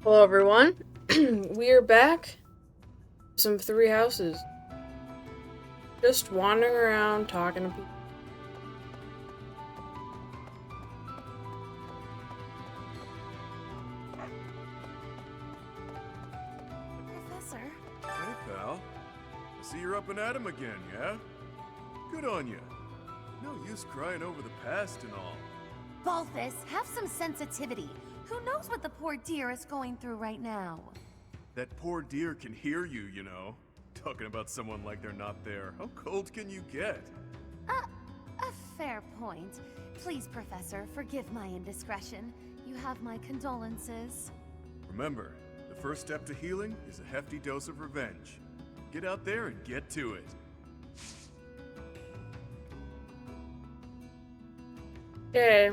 Hello, everyone. We are back. Some three houses. Just wandering around, talking to people. Professor? Hey, pal. I see you're up and at 'em again, yeah? Good on you. No use crying over the past and all. Balthus, have some sensitivity. Who knows what the poor dear is going through right now? That poor dear can hear you, you know. Talking about someone like they're not there. How cold can you get? A fair point. Please, Professor, forgive my indiscretion. You have my condolences. Remember, the first step to healing is a hefty dose of revenge. Get out there and get to it. Okay.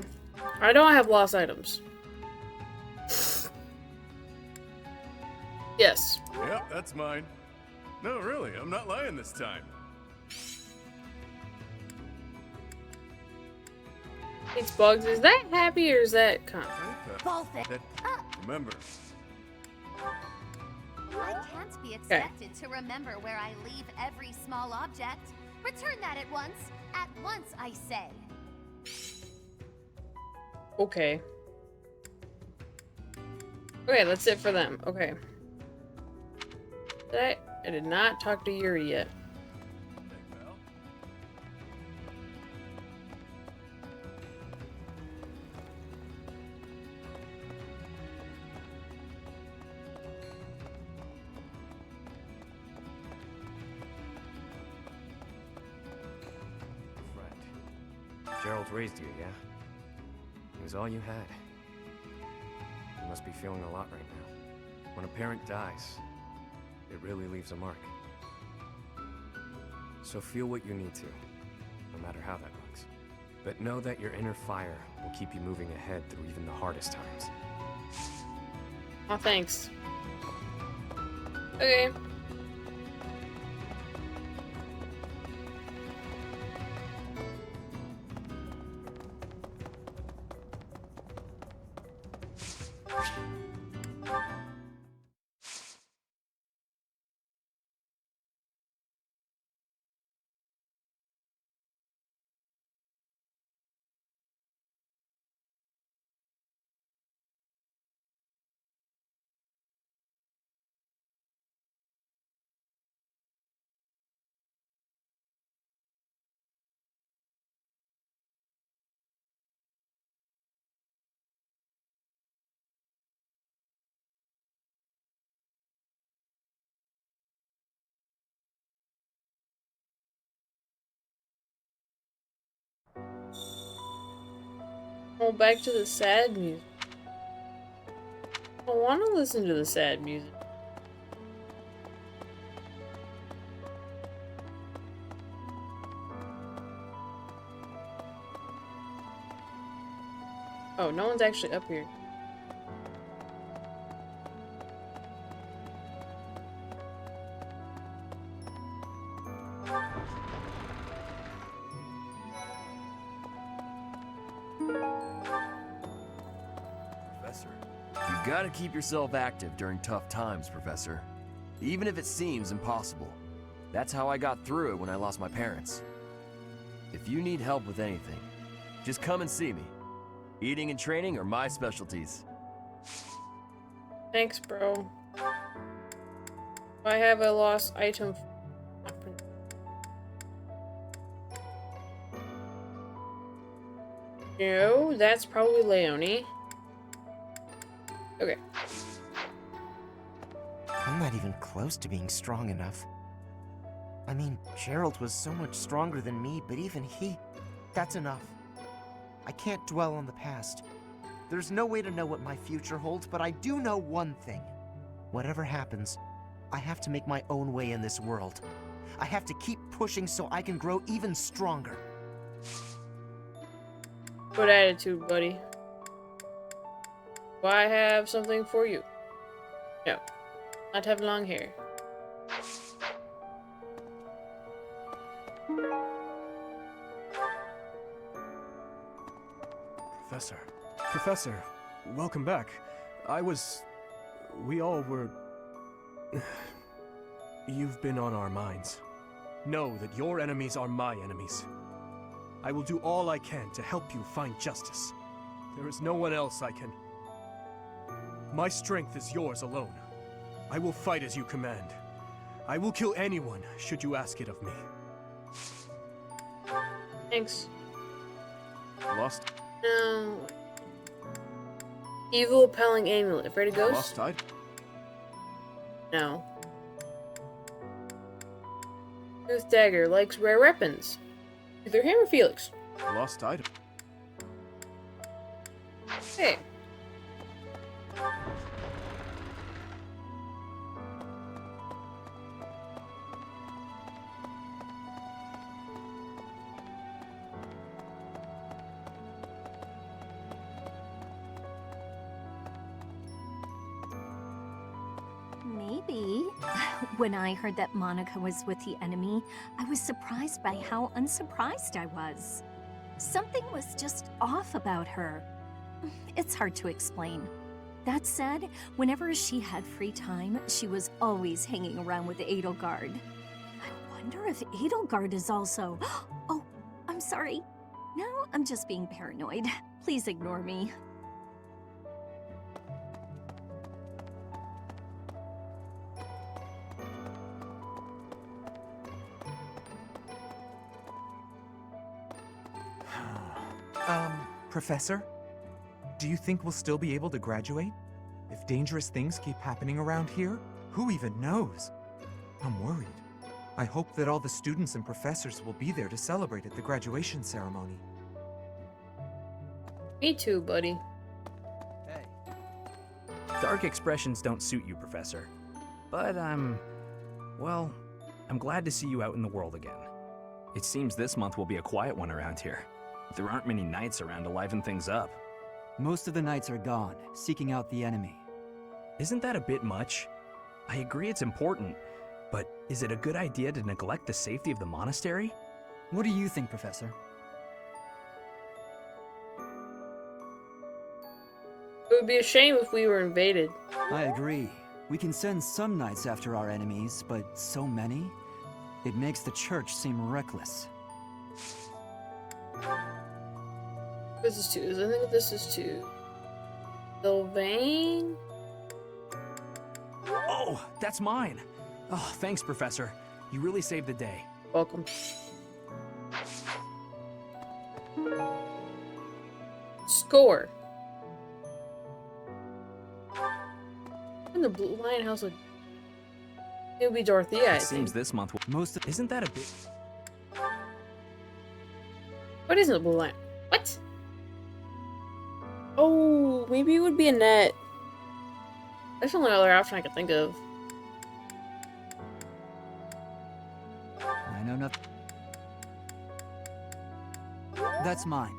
I don't have lost items. Yes. Yep, that's mine. No, really, I'm not lying this time. It's Bugs. Is that happy or is that kind? Hey, pal. Balthus! Remember, I can't be expected to remember where I leave every small object. Return that at once. At once, I say. Okay. Okay, that's it for them. Okay. I did not talk to Yuri yet. hey, pal. Friend. Gerald raised you, yeah? He was all you had. You must be feeling a lot right now. When a parent dies, it really leaves a mark. So feel what you need to, no matter how that looks. But know that your inner fire will keep you moving ahead through even the hardest times. Oh, thanks. Okay. Oh, back to the sad music. I want to listen to the sad music. Oh, no one's actually up here. Professor, you gotta keep yourself active during tough times, Professor. Even if it seems impossible. That's how I got through it when I lost my parents. If you need help with anything, just come and see me. Eating and training are my specialties. Thanks, bro. I have a lost item. No, that's probably Leonie. Okay. I'm not even close to being strong enough. I mean, Gerald was so much stronger than me, but even he... That's enough. I can't dwell on the past. There's no way to know what my future holds, but I do know one thing. Whatever happens, I have to make my own way in this world. I have to keep pushing so I can grow even stronger. Good attitude, buddy. Do I have something for you? No. Not have long hair. Professor, welcome back. I was... we all were... You've been on our minds. Know that your enemies are my enemies. I will do all I can to help you find justice. There is no one else I can... My strength is yours alone. I will fight as you command. I will kill anyone, should you ask it of me. Thanks. Lost. No. Evil Repelling Amulet. Afraid of ghosts? Lost tide. No. Tooth Dagger. Likes rare weapons. Either him or Felix. Lost item. Hey. Maybe. When I heard that Monica was with the enemy, I was surprised by how unsurprised I was. Something was just off about her. It's hard to explain. That said, whenever she had free time, she was always hanging around with Edelgard. I wonder if Edelgard is also... Oh, I'm sorry. No, I'm just being paranoid. Please ignore me. Professor? Do you think we'll still be able to graduate? If dangerous things keep happening around here, who even knows? I'm worried. I hope that all the students and professors will be there to celebrate at the graduation ceremony. Me too, buddy. Hey. Dark expressions don't suit you, Professor. But well, I'm glad to see you out in the world again. It seems this month will be a quiet one around here. There aren't many knights around to liven things up. Most of the knights are gone, seeking out the enemy. Isn't that a bit much? I agree it's important, but is it a good idea to neglect the safety of the monastery? What do you think, Professor? It would be a shame if we were invaded. I agree. We can send some knights after our enemies, but so many? It makes the church seem reckless. This is 2. I think this is 2. Sylvain? Oh, that's mine! Oh, thanks, Professor. You really saved the day. Welcome. Score. In the Blue Lion House of... It would be Dorothea, I It seems think. this month Isn't that a bit... What isn't the Blue Lion? What? Oh, maybe it would be Annette. That's the only other option I could think of. I know nothing. That's mine.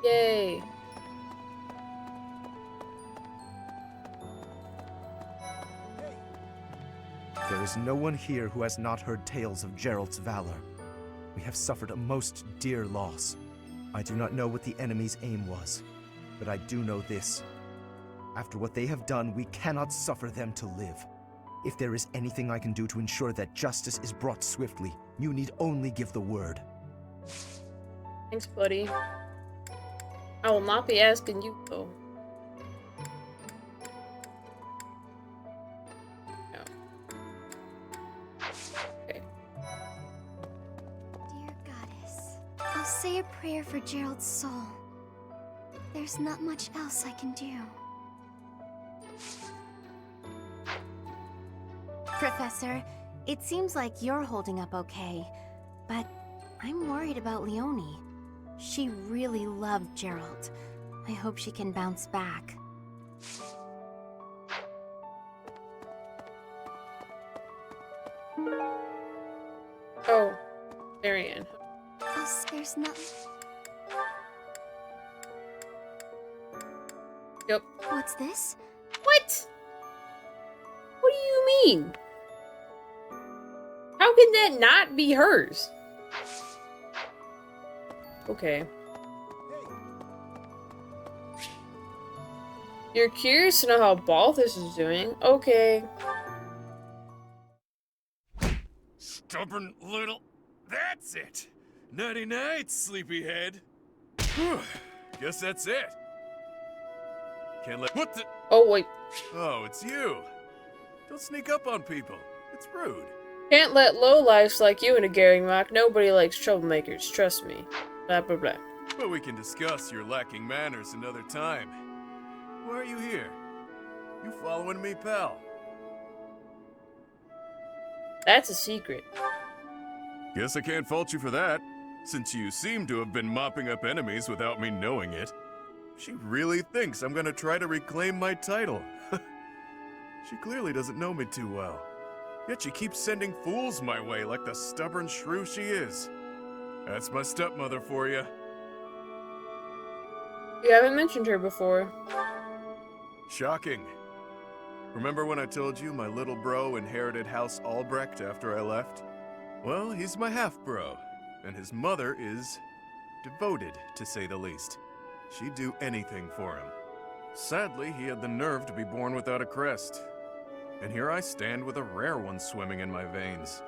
Yay. There is no one here who has not heard tales of Geralt's valor. We have suffered a most dear loss. I do not know what the enemy's aim was, but I do know this. After what they have done, we cannot suffer them to live. If there is anything I can do to ensure that justice is brought swiftly, you need only give the word. Thanks, buddy. I will not be asking you, though. No. Okay. Dear Goddess, I'll say a prayer for Gerald's soul. There's not much else I can do. Professor, it seems like you're holding up okay, but I'm worried about Leonie. She really loved Gerald. I hope she can bounce back. Oh, Marianne. Oh, there's nothing. Yep. What's this? What? What do you mean? How can that not be hers? Okay. You're curious to know how Balthus is doing? Okay. Stubborn little... That's it! Nighty night, sleepyhead. Guess that's it. Can't let... What the... Oh, wait. Oh, it's you. Don't sneak up on people. It's rude. Can't let lowlifes like you into Gary Mock. Nobody likes troublemakers, trust me. Blah, blah, blah. But we can discuss your lacking manners another time. Why are you here? You following me, pal? That's a secret. Guess I can't fault you for that, since you seem to have been mopping up enemies without me knowing it. She really thinks I'm gonna try to reclaim my title. She clearly doesn't know me too well. Yet she keeps sending fools my way like the stubborn shrew she is. That's my stepmother for you. You haven't mentioned her before. Shocking. Remember when I told you my little bro inherited House Albrecht after I left? Well, he's my half-bro, and his mother is devoted, to say the least. She'd do anything for him. Sadly, he had the nerve to be born without a crest. And here I stand with a rare one swimming in my veins.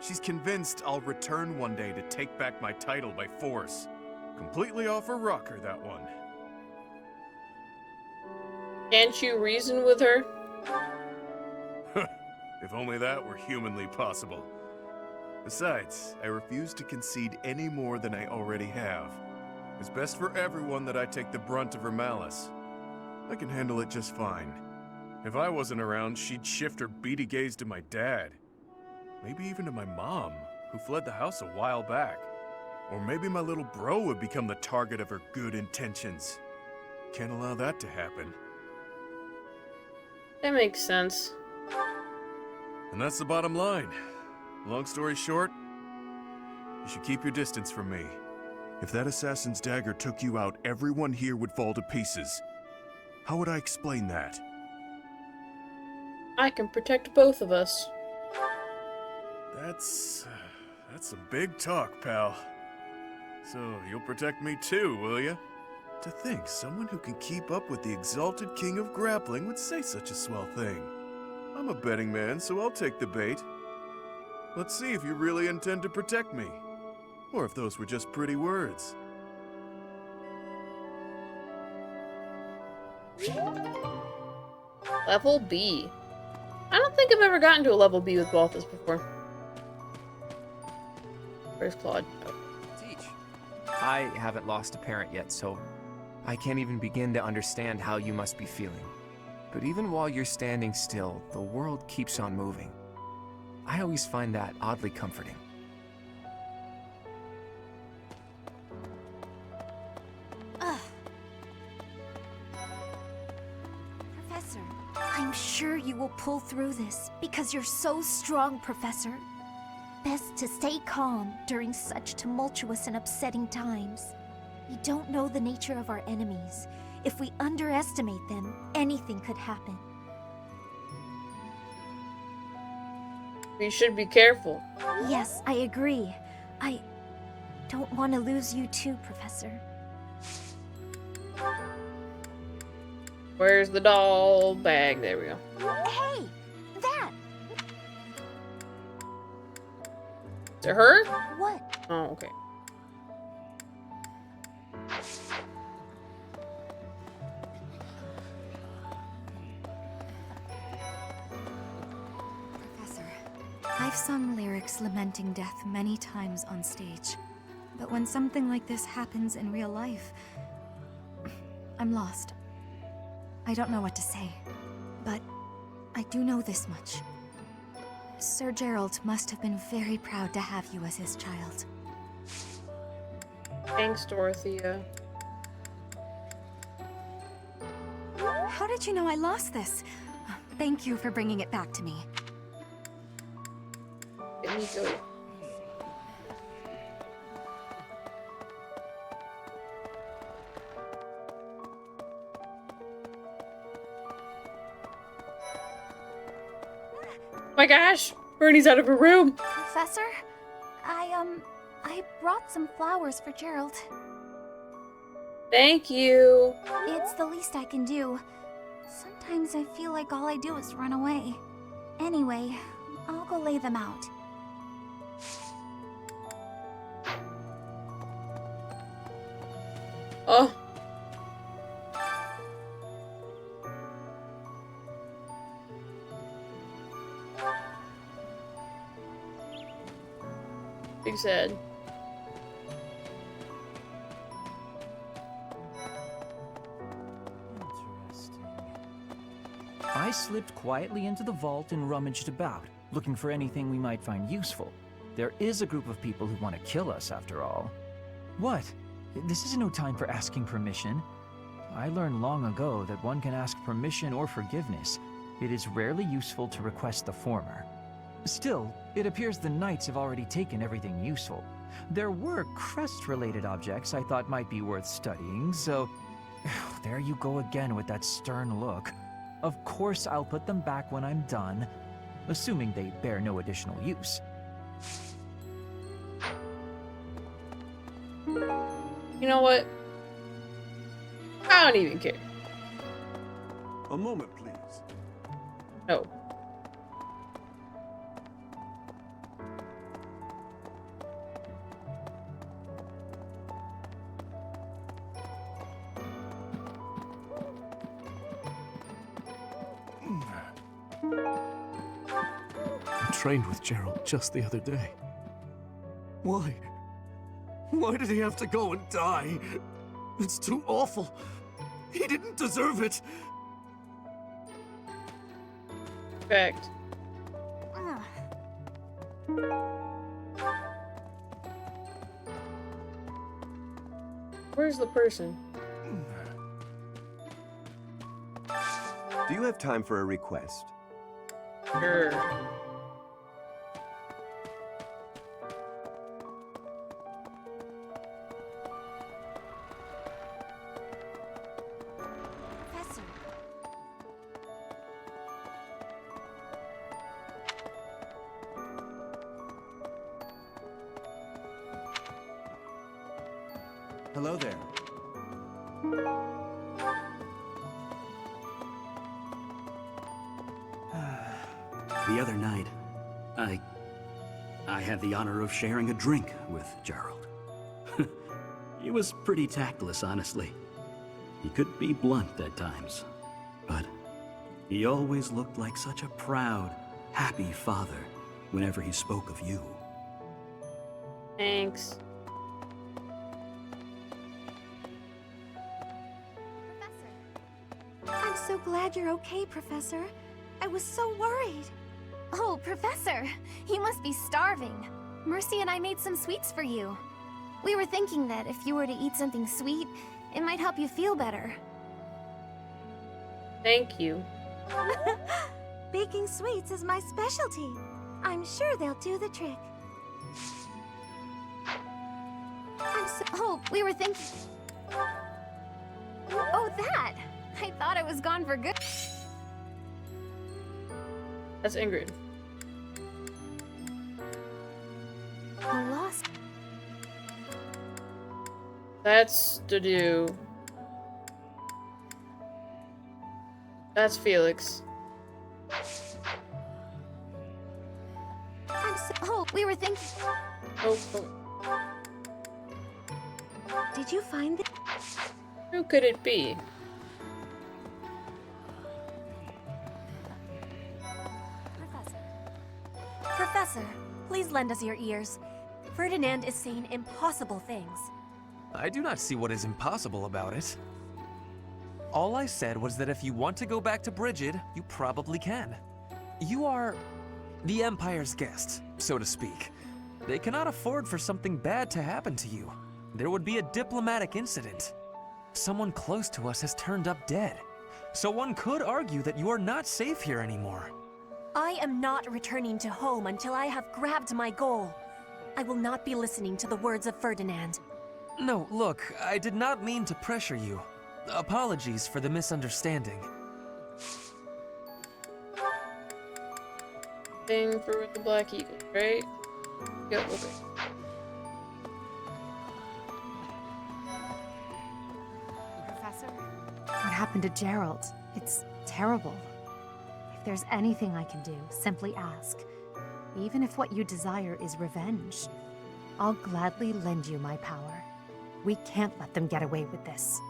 She's convinced I'll return one day to take back my title by force. Completely off her rocker, that one. Can't you reason with her? If only that were humanly possible. Besides, I refuse to concede any more than I already have. It's best for everyone that I take the brunt of her malice. I can handle it just fine. If I wasn't around, she'd shift her beady gaze to my dad. Maybe even to my mom, who fled the house a while back. Or maybe my little bro would become the target of her good intentions. Can't allow that to happen. That makes sense. And that's the bottom line. Long story short, you should keep your distance from me. If that assassin's dagger took you out, everyone here would fall to pieces. How would I explain that? I can protect both of us. That's some big talk, pal. So, you'll protect me too, will ya? To think someone who can keep up with the exalted king of grappling would say such a swell thing. I'm a betting man, so I'll take the bait. Let's see if you really intend to protect me. Or if those were just pretty words. Level B. I don't think I've ever gotten to a level B with Balthus before. Where's Claude? Oh. Teach. I haven't lost a parent yet, so I can't even begin to understand how you must be feeling. But even while you're standing still, the world keeps on moving. I always find that oddly comforting. Professor, I'm sure you will pull through this because you're so strong, Professor. Best to stay calm during such tumultuous and upsetting times. We don't know the nature of our enemies. If we underestimate them, anything could happen. We should be careful. Yes, I agree. I don't want to lose you too, Professor. Where's the doll bag? There we go. Hey! That! To her? What? Oh, okay. Professor, I've sung lyrics lamenting death many times on stage. But when something like this happens in real life, I'm lost. I don't know what to say, but I do know this much. Sir Gerald must have been very proud to have you as his child. Thanks, Dorothea. How did you know I lost this? Thank you for bringing it back to me. Let me go. My gosh! Bernie's out of her room! Professor? I brought some flowers for Gerald. Thank you! It's the least I can do. Sometimes I feel like all I do is run away. Anyway, I'll go lay them out. Oh. Big sad. I slipped quietly into the vault and rummaged about, looking for anything we might find useful. There is a group of people who want to kill us, after all. What? This is no time for asking permission. I learned long ago that one can ask permission or forgiveness. It is rarely useful to request the former. Still, it appears the knights have already taken everything useful. There were crest-related objects I thought might be worth studying, so... There you go again with that stern look. Of course I'll put them back when I'm done, assuming they bear no additional use. You know what? I don't even care. A moment, please. No. I trained with Gerald just the other day. Why? Why did he have to go and die? It's too awful. He didn't deserve it. Fact. Where's the person? Do you have time for a request? Sure. Professor. Hello there. The other night, I had the honor of sharing a drink with Gerald. He was pretty tactless, honestly. He could be blunt at times, but he always looked like such a proud, happy father whenever he spoke of you. Thanks. I'm so glad you're okay, Professor. I was so worried. Oh, Professor, you must be starving. Mercy and I made some sweets for you. We were thinking that if you were to eat something sweet, it might help you feel better. Thank you. Baking sweets is my specialty. I'm sure they'll do the trick. Oh, we were thinking... Oh, that! I thought it was gone for good. That's Ingrid. A lost... That's to do. That's Felix. Oh, we were thinking... Oh. Did you find it? Who could it be? Professor, please lend us your ears. Ferdinand is saying impossible things. I do not see what is impossible about it. All I said was that if you want to go back to Brigid, you probably can. You are the Empire's guest, so to speak. They cannot afford for something bad to happen to you. There would be a diplomatic incident. Someone close to us has turned up dead. So one could argue that you are not safe here anymore. I am not returning to home until I have grabbed my goal. I will not be listening to the words of Ferdinand. No, look, I did not mean to pressure you. Apologies for the misunderstanding. Thing for with the Black Eagle, right? Yep, okay. Professor? What happened to Gerald? It's terrible. If there's anything I can do, simply ask. Even if what you desire is revenge, I'll gladly lend you my power. We can't let them get away with this.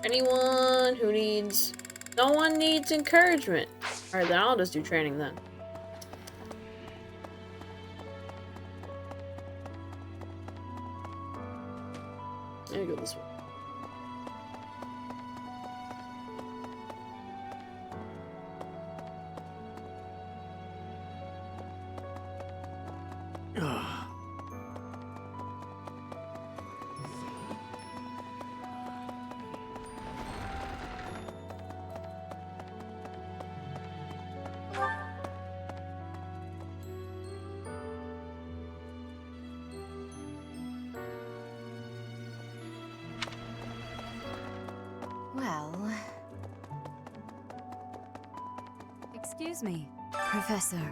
Anyone who needs... No one needs encouragement. Alright, then I'll just do training then. Let me go this way. Well... Excuse me, Professor.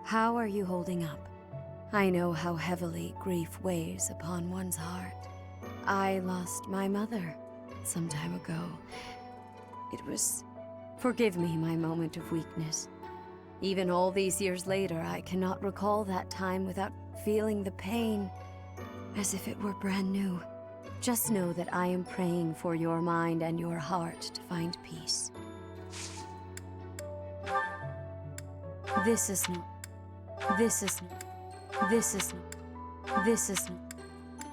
How are you holding up? I know how heavily grief weighs upon one's heart. I lost my mother some time ago. It was... Forgive me my moment of weakness. Even all these years later, I cannot recall that time without feeling the pain as if it were brand new. Just know that I am praying for your mind and your heart to find peace. This is not... This is not... This is not... This is not...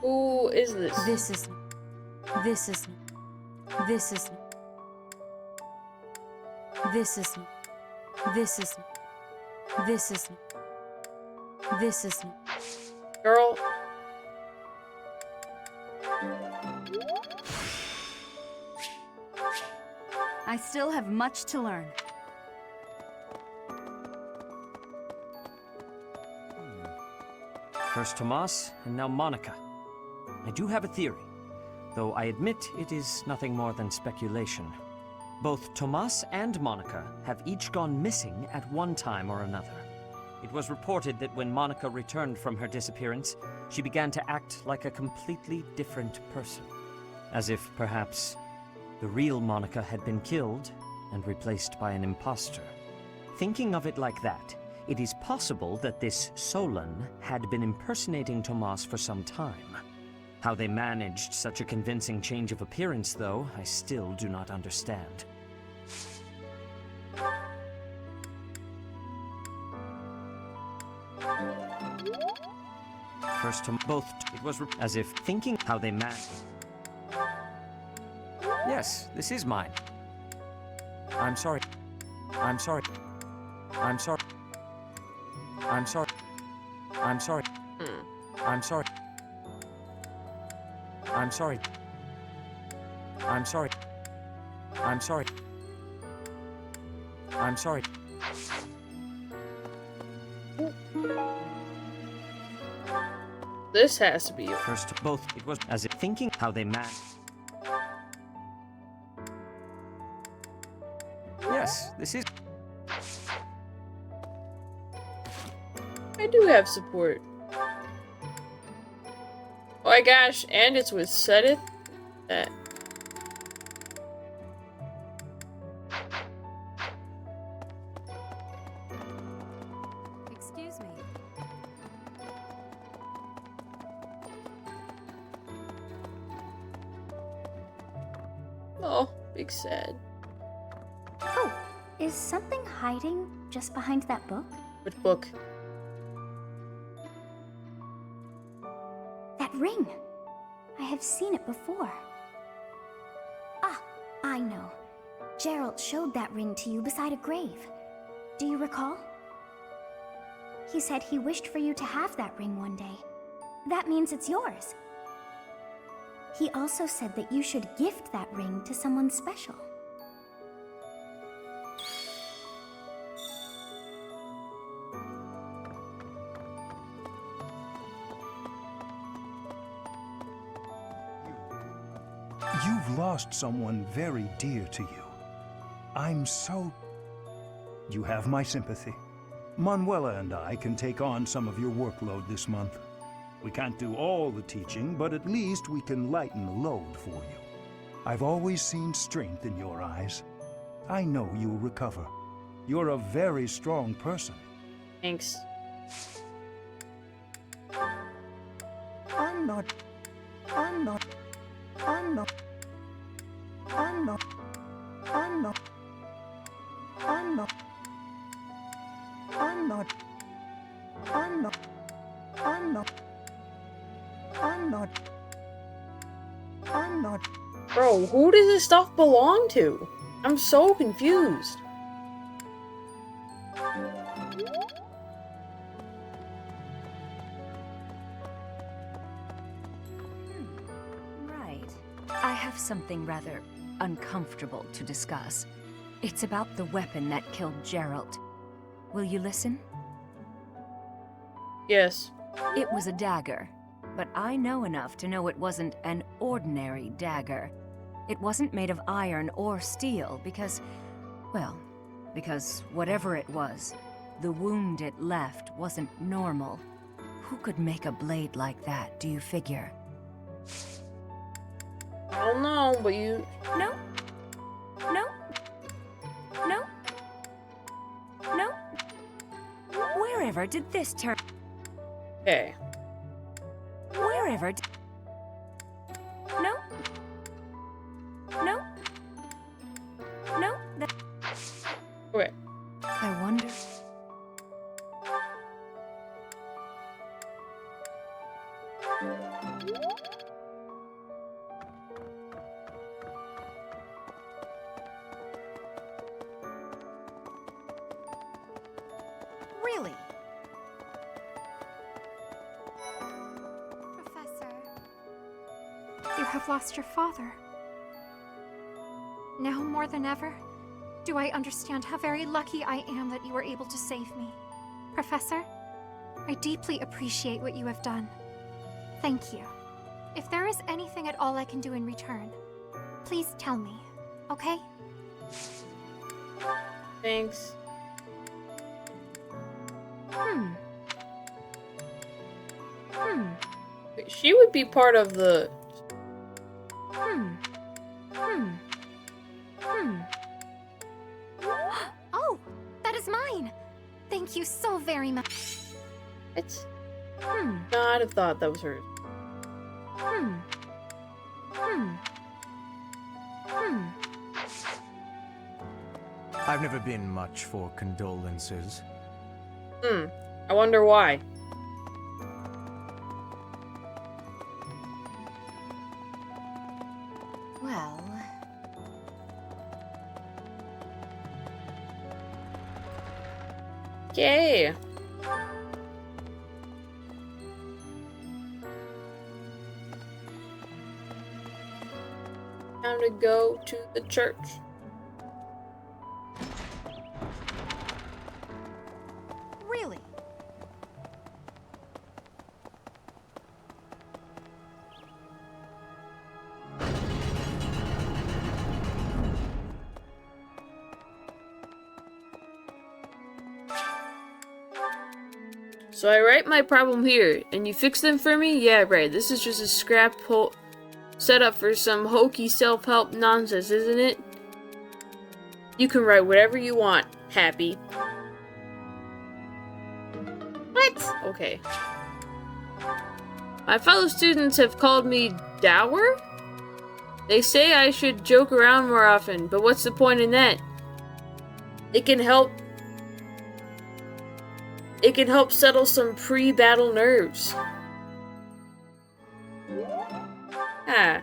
Who is this? This is not... This is not... This is not... This is not... This is not... This is not... This is not... Girl. I still have much to learn. First Tomas, and now Monica. I do have a theory, though I admit it is nothing more than speculation. Both Tomas and Monica have each gone missing at one time or another. It was reported that when Monica returned from her disappearance, she began to act like a completely different person. As if, perhaps, the real Monica had been killed and replaced by an imposter. Thinking of it like that, it is possible that this Solon had been impersonating Tomas for some time. How they managed such a convincing change of appearance, though, I still do not understand. First to both, it was as if thinking how they managed. Yes, this is mine. I'm sorry. I'm sorry. I'm sorry. I'm sorry. I'm sorry. I'm sorry. I'm sorry. I'm sorry. I'm sorry. I'm sorry. This has to be yours. First, both. It was as if thinking how they managed. Yes, this is. I do have support. Oh my gosh, and it's with Sedith? That. Excuse me. Oh, big sad. Oh, is something hiding just behind that book? Which book? That ring. I have seen it before. Ah, I know. Gerald showed that ring to you beside a grave. Do you recall? He said he wished for you to have that ring one day. That means it's yours. He also said that you should gift that ring to someone special. You've lost someone very dear to you. I'm so... You have my sympathy. Manuela and I can take on some of your workload this month. We can't do all the teaching, but at least we can lighten the load for you. I've always seen strength in your eyes. I know you'll recover. You're a very strong person. Thanks. I'm not. I'm not. I'm not. I'm not. I'm not. I'm not. I'm not. I'm not. I'm not. I'm not. I'm not. Bro, who does this stuff belong to? I'm so confused. Right. I have something rather uncomfortable to discuss. It's about the weapon that killed Gerald. Will you listen? Yes. It was a dagger, but I know enough to know it wasn't an ordinary dagger. It wasn't made of iron or steel because, well, because whatever it was, the wound it left wasn't normal. Who could make a blade like that, do you figure? I don't know, but you... No. No. No. No. Wherever did this turn? Okay. Wherever No. No. No. Okay. I wonder... Really? Professor, you have lost your father. Now more than ever, do I understand how very lucky I am that you were able to save me. Professor, I deeply appreciate what you have done. Thank you. If there is anything at all I can do in return, please tell me, okay? Thanks. She would be part of the... Oh, that is mine! Thank you so very much. It's... No, I'd have thought that was hers. I've never been much for condolences. I wonder why. Well... Okay. Time to go to the church. Really? So I write my problem here, and you fix them for me? Yeah, right. This is just a scrap hole set up for some hokey self-help nonsense, isn't it? You can write whatever you want, Happy. What? Okay. My fellow students have called me dour? They say I should joke around more often, but what's the point in that? It can help settle some pre-battle nerves. Ah.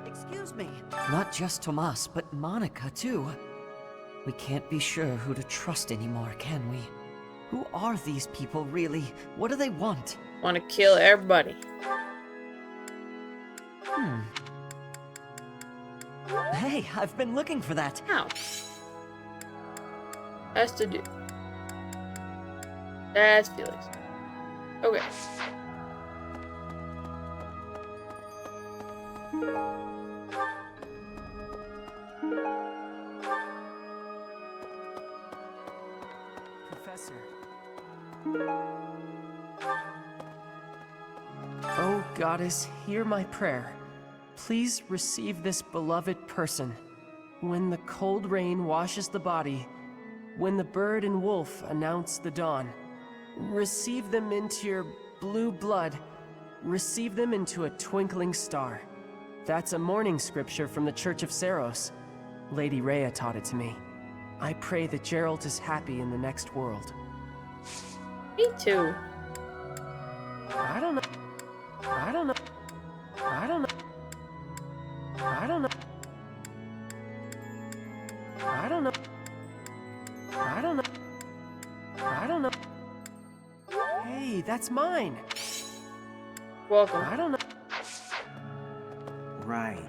Excuse me. Not just Tomas, but Monica, too. We can't be sure who to trust anymore, can we? Who are these people, really? What do they want? Want to kill everybody. Hey, I've been looking for that. How? Has to do. That's Felix. Okay. Professor, Oh, Goddess, hear my prayer. Please receive this beloved person. When the cold rain washes the body, when the bird and wolf announce the dawn, receive them into your blue blood. Receive them into a twinkling star. That's a morning scripture from the Church of Saros. Lady Rhea taught it to me. I pray that Geralt is happy in the next world. Me too. I don't know. I don't know. I don't know. I don't know. I don't know. I don't know. I don't know. Hey, that's mine. Welcome. I don't know. Right.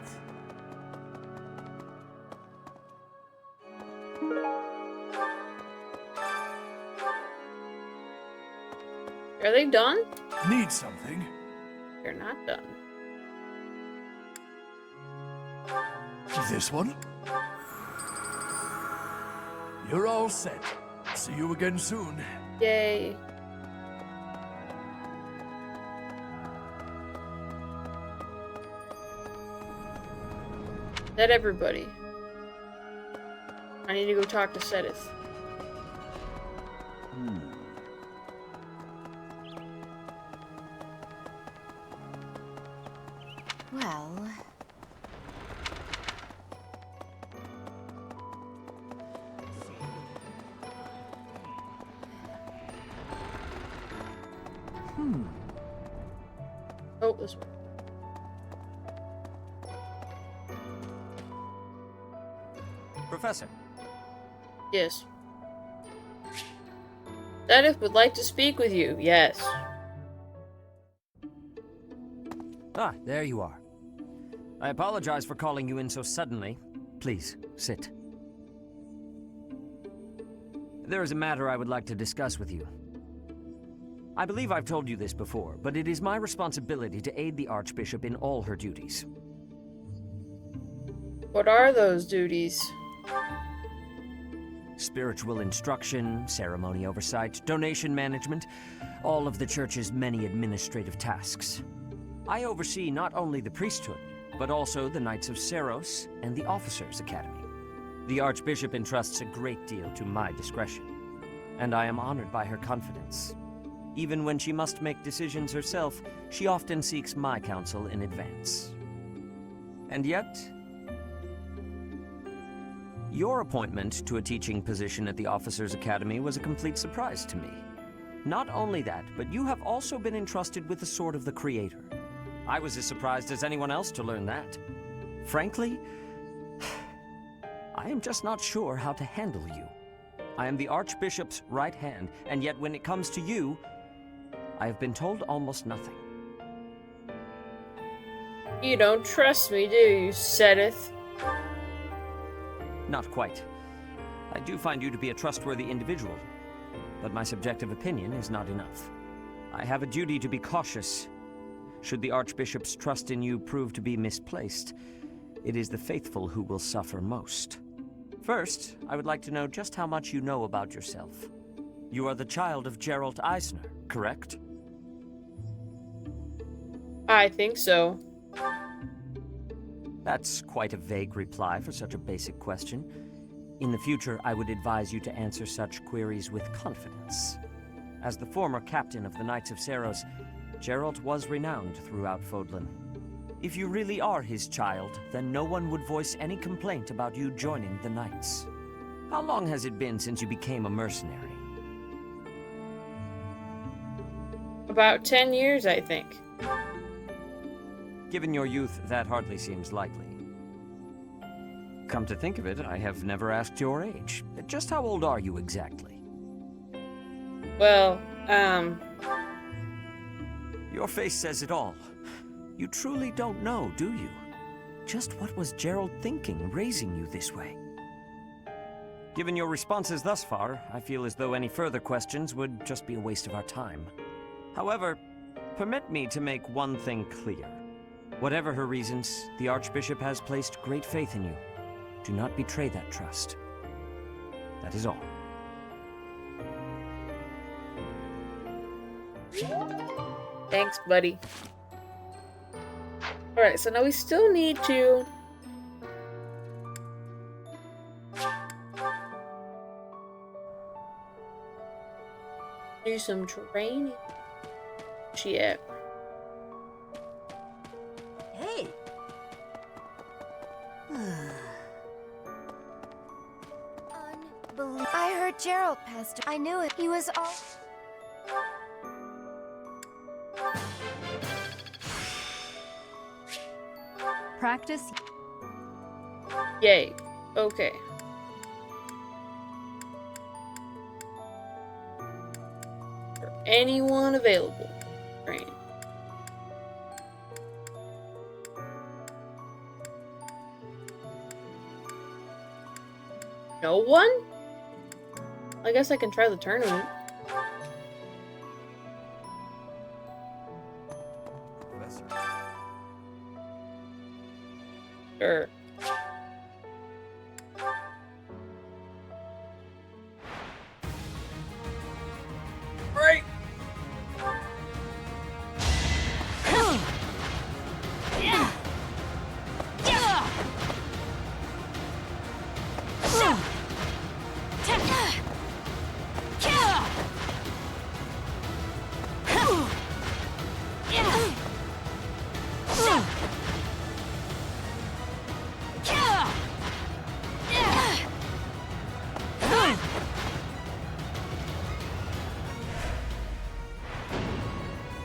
Are they done? Need something? They're not done. This one? You're all set. See you again soon. Yay. Is that everybody? I need to go talk to Sedith. Well... Oh, this one. Professor. Yes. Sedith would like to speak with you. Yes. Ah, there you are. I apologize for calling you in so suddenly. Please, sit. There is a matter I would like to discuss with you. I believe I've told you this before, but it is my responsibility to aid the Archbishop in all her duties. What are those duties? Spiritual instruction, ceremony oversight, donation management, all of the Church's many administrative tasks. I oversee not only the priesthood, but also the Knights of Saros and the Officers' Academy. The Archbishop entrusts a great deal to my discretion, and I am honored by her confidence. Even when she must make decisions herself, she often seeks my counsel in advance. And yet, your appointment to a teaching position at the Officers' Academy was a complete surprise to me. Not only that, but you have also been entrusted with the Sword of the Creator. I was as surprised as anyone else to learn that. Frankly, I am just not sure how to handle you. I am the Archbishop's right hand, and yet when it comes to you, I have been told almost nothing. You don't trust me, do you, Sedith? Not quite. I do find you to be a trustworthy individual, but my subjective opinion is not enough. I have a duty to be cautious. Should the Archbishop's trust in you prove to be misplaced, it is the faithful who will suffer most. First, I would like to know just how much you know about yourself. You are the child of Geralt Eisner, correct? I think so. That's quite a vague reply for such a basic question. In the future, I would advise you to answer such queries with confidence. As the former captain of the Knights of Saros, Geralt was renowned throughout Fodlan. If you really are his child, then no one would voice any complaint about you joining the Knights. How long has it been since you became a mercenary? About 10 years, I think. Given your youth, that hardly seems likely. Come to think of it, I have never asked your age. Just how old are you exactly? Well, Your face says it all. You truly don't know, do you? Just what was Gerald thinking, raising you this way? Given your responses thus far, I feel as though any further questions would just be a waste of our time. However, permit me to make one thing clear. Whatever her reasons, the Archbishop has placed great faith in you. Do not betray that trust. That is all. Thanks, buddy. Alright, so now we still need to... do some training. She at? Hey. I heard Gerald passed. I knew it. He was all. Practice. Yay. Okay. For anyone available. Training. No one? I guess I can try the tournament. Professor. Sure. Right. Yeah.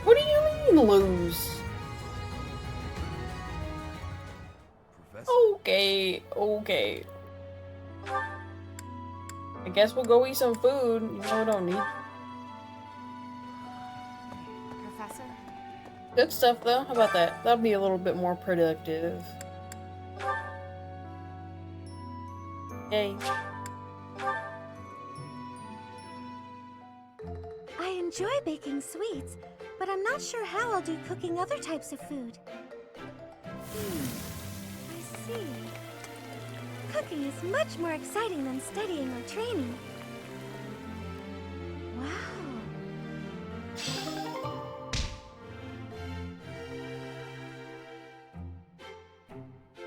What do you mean lose? Okay, okay. I guess we'll go eat some food. You know, we don't need. Professor? Good stuff, though. How about that? That'll be a little bit more productive. Hey. I enjoy baking sweets, but I'm not sure how I'll do cooking other types of food. I see. Cooking is much more exciting than studying or training. Wow.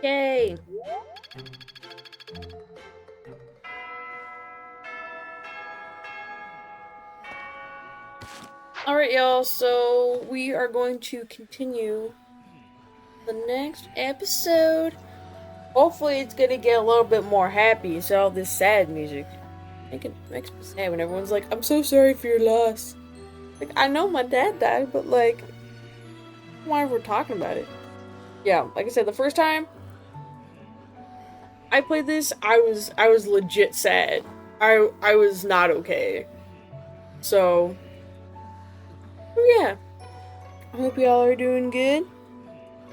Yay! Alright, y'all, so we are going to continue the next episode. Hopefully it's gonna get a little bit more happy instead of all this sad music. It makes me sad when everyone's like, I'm so sorry for your loss. Like, I know my dad died, but like, why we're talking about it? Yeah, like I said, the first time I played this, I was legit sad. I was not okay. So, yeah. I hope y'all are doing good.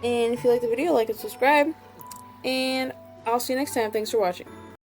And if you like the video, like and subscribe. And I'll see you next time. Thanks for watching.